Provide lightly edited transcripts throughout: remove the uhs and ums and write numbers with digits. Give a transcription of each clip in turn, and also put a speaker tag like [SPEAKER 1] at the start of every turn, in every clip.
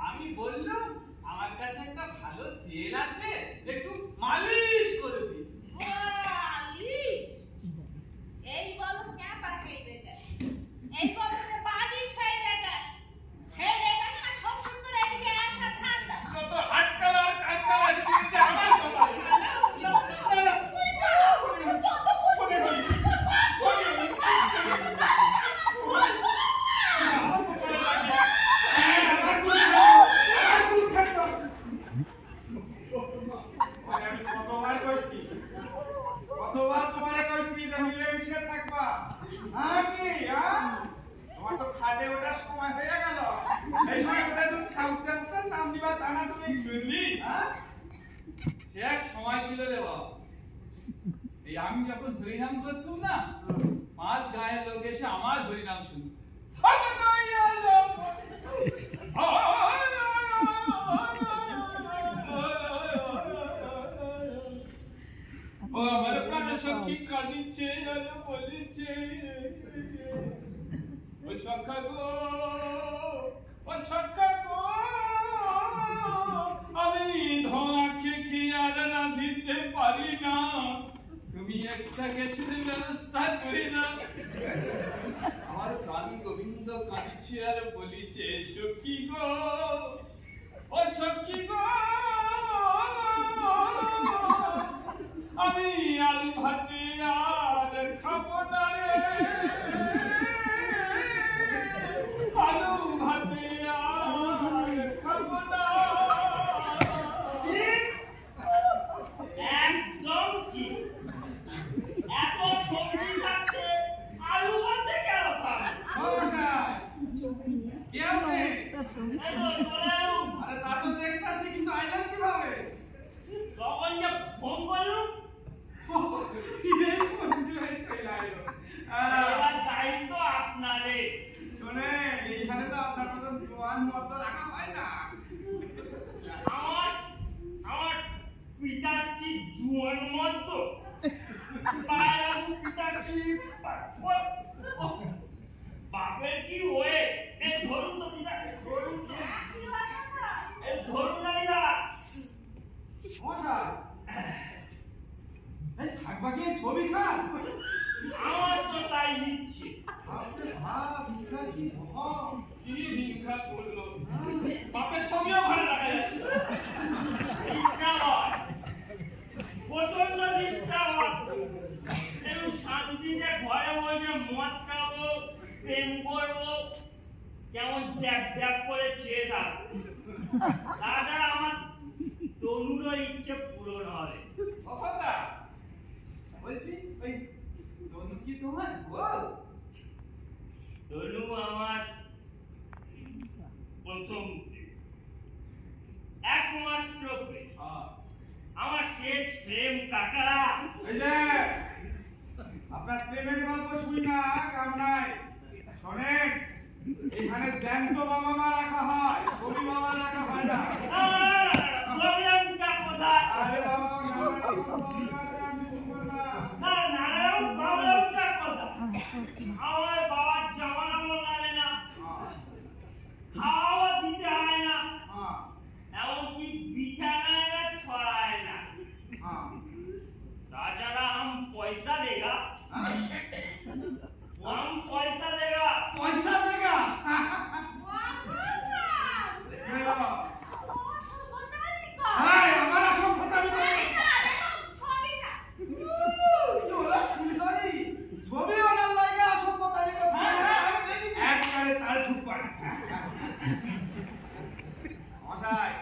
[SPEAKER 1] আমি বললাম আমার কাছে একটা ভালো তেল আছে, একটু মালিশ করে দিই।
[SPEAKER 2] মালিশ? এই বলো ক্যাপা খেয়ে গেছে, এই বলো বালিশ হয়ে গেছে, খেয়ে গেছে না খুব সুন্দর এই যে আসা ঠান্ডা
[SPEAKER 1] কত হাট কালার কাট কালার এসে আমার কথা
[SPEAKER 3] কতবার তোমারে কইছি যে মিলেমিশে থাকবা। তোমার তো খাটে ওঠার সময় হয়ে গেল, এই সময় কোথায় তুমি খাউতে নাম দিবা জানা তুমি
[SPEAKER 1] শুনলি? সে এক সময় ছিল রে বাবা, এই আমি যখন হরিনাম করতুম না, 5 গায়ের লোক এসে আমার হরিনাম শুনত। ও আমার প্রাণের সখী কাঁদিছে আর বলিছে, ও সখা গো, ও সখা গো, আমি ধোঁয়া খেয়ে আর রাঁধিতে পারি না, তুমি একটা গ্যাসের ব্যবস্থা করে দাও। আমার প্রাণ গোবিন্দ কাঁদিছে আর বলিছে, সখী গো, ও সখী গো, আমি আলু ভাতে আর খাবো না রে, আলু ভাতে আর খাবো না।
[SPEAKER 4] একদম ঠিক। এত সবজি থাকতে আলু ভাতে কেন খাবে?
[SPEAKER 3] আরে তা তো দেখতাছি, কিন্তু আইলাম কিভাবে?
[SPEAKER 4] তখন যে ফোন করলুম এবার দায়িত্ব আপনারে।
[SPEAKER 3] শোনে, এইখানে তো আপনার মতন জোয়ান মত রাখা হয় না।
[SPEAKER 4] আমার আমার পিতাশ্রী জুয়ান মতো বাপের কি হয়ে এই ধরুন তো দিদা, ধরুন এই ধরুন না দিদা।
[SPEAKER 3] থাকবা কি ছবি খান?
[SPEAKER 4] আমার তো তাই ইচ্ছে।
[SPEAKER 1] কি ভিক্ষা করলো, বাপের ছবিও ঘরে রাখা যাচ্ছে।
[SPEAKER 4] প্রচন্ড ডিস্টার্ব, একটু শান্তিতে ঘরে বসে মদ খাবো, প্রেম করবো, কেমন ড্যাপ ড্যাপ করে চেয়ে থাকবো। তাছাড়া আমার তনুরও ইচ্ছে পূরণ হবে।
[SPEAKER 1] কথা বলছি, ওই তনু কি তোমার বল?
[SPEAKER 4] তনু আমার প্রথম একমাত্র প্রেম, আমার শেষ প্রেম কাকা।
[SPEAKER 3] এই যে আপনার প্রেমের গল্প শুই না, কাম নাই। শোনেন, এখানে জ্যান্ত বাবা মা রাখা হয়, ছবি বাবা রাখা হয় না। আরে বাবা
[SPEAKER 4] আমার বাবার জামা কাপড় লাগে না, খাওয়া দিতে হয় না, এমনকি বিছানায় ছড়ায় না। তাছাড়া हम पैसा देगा, हम पैसा देगा,
[SPEAKER 3] পয়সা দেগা। আমার সভ্যতা ছবি ওনার লাগে অসভ্যতা একবারে তাল ঠুক পারে। মশাই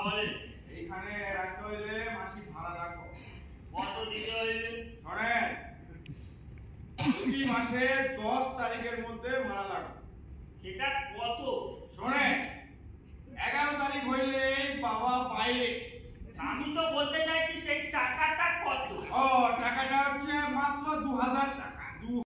[SPEAKER 4] বলেন
[SPEAKER 3] এইখানে রাখতে হইলে মাসিক ভাড়া রাখো।
[SPEAKER 4] কত দিতে হইবে?
[SPEAKER 3] শোনেন, প্রতি মাসে 10 তারিখের মধ্যে ভাড়া লাগবে।
[SPEAKER 4] সেটা কত?
[SPEAKER 3] শোনেন, 11 তারিখ হইলে বাবা বাইরে।
[SPEAKER 4] আমি তো বলতে চাইছি সেই টাকাটা কত?
[SPEAKER 3] ও টাকাটা হচ্ছে মাত্র 2000 টাকা।